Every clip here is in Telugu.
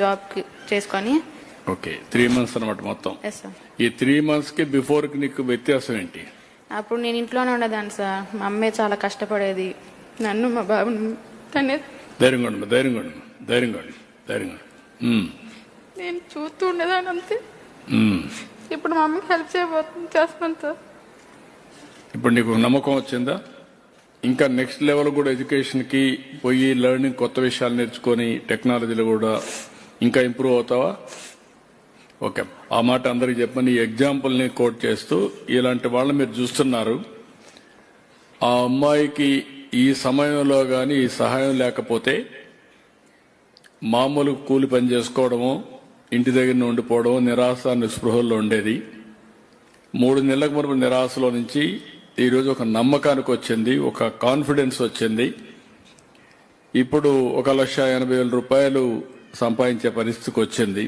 జాబ్ చేసుకొని. ఓకే, 3 months అన్నమాట మొత్తం. Yes sir. ఈ 3 months కి బిఫోర్ కి నీకు వ్యత్యాసం ఏంటి? అప్పుడు నేను ఇంట్లోనే ఉండేదాన్ని సార్. మా అమ్మే చాలా కష్టపడేది, నన్ను మా బాబుని తనే. ధైర్యంగా నేను చూస్తూ ఉండేదాన్ని అంతే. ఇప్పుడు మా అమ్మకి హెల్ప్ చేస్తున్నాను సార్. ఇప్పుడు నీకు నమ్మకం వచ్చిందా? ఇంకా నెక్స్ట్ లెవెల్ కూడా ఎడ్యుకేషన్కి పోయి లెర్నింగ్, కొత్త విషయాలు నేర్చుకొని టెక్నాలజీలో కూడా ఇంకా ఇంప్రూవ్ అవుతావా? ఓకే, ఆ మాట అందరికి చెప్పని ఈ ఎగ్జాంపుల్ని కోట్ చేస్తూ, ఇలాంటి వాళ్ళని మీరు చూస్తున్నారు. ఆ అమ్మాయికి ఈ సమయంలో కానీ ఈ సహాయం లేకపోతే మామూలు కూలి పని చేసుకోవడమో, ఇంటి దగ్గర ఉండిపోవడమో, నిరాశ నిస్పృహల్లో ఉండేది. 3 నెలలకు ముందు నిరాశలో నుంచి ఈరోజు ఒక నమ్మకానికి వచ్చింది, ఒక కాన్ఫిడెన్స్ వచ్చింది. ఇప్పుడు 1,80,000 రూపాయలు సంపాదించే పరిస్థితికి వచ్చింది.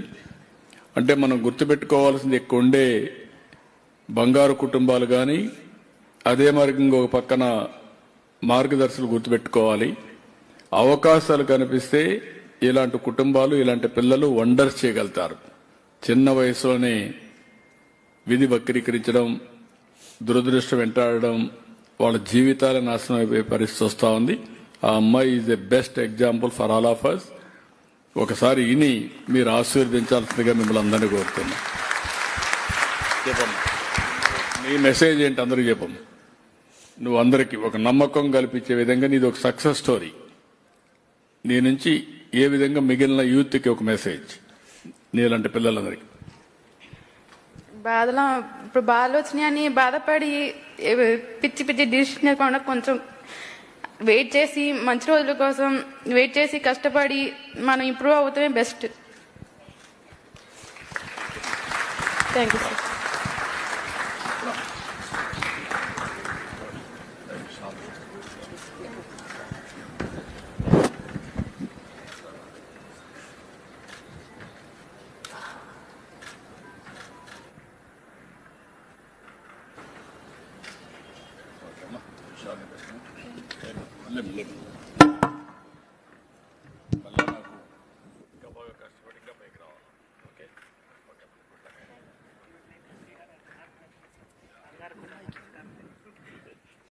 అంటే మనం గుర్తుపెట్టుకోవాల్సింది, ఎక్కువ ఉండే బంగారు కుటుంబాలు కానీ, అదే మరి ఇంకొక పక్కన మార్గదర్శకులు గుర్తుపెట్టుకోవాలి. అవకాశాలు కనిపిస్తే ఇలాంటి కుటుంబాలు, ఇలాంటి పిల్లలు వండర్స్ చేయగలుగుతారు. చిన్న వయసులోనే విధి వక్రీకరించడం, దురదృష్టం వెంటాడడం, వాళ్ళ జీవితాల నాశనం అయిపోయే పరిస్థితి వస్తూ ఉంది. ఆ అమ్మాయి is a best example for all of us. ఒకసారి ఇని మీరు ఆశీర్వదించాల్సిందిగా మిమ్మల్ని అందరినీ కోరుతున్నా. చెప్పమ్మా, నీ మెసేజ్ ఏంటి అందరికీ చెప్పమ్మా. నువ్వు అందరికీ ఒక నమ్మకం కల్పించే విధంగా నీది ఒక సక్సెస్ స్టోరీ. నీ నుంచి ఏ విధంగా మిగిలిన యూత్కి ఒక మెసేజ్, నీలాంటి పిల్లలందరికీ. ఇప్పుడు బాధలు వచ్చినాయని బాధపడి పిచ్చి పిచ్చి డిసిషన్ తీసుకోకుండా కొంచెం వెయిట్ చేసి, మంచి రోజుల కోసం వెయిట్ చేసి కష్టపడి మనం ఇంప్రూవ్ అవుతామే బెస్ట్. Thank you sir.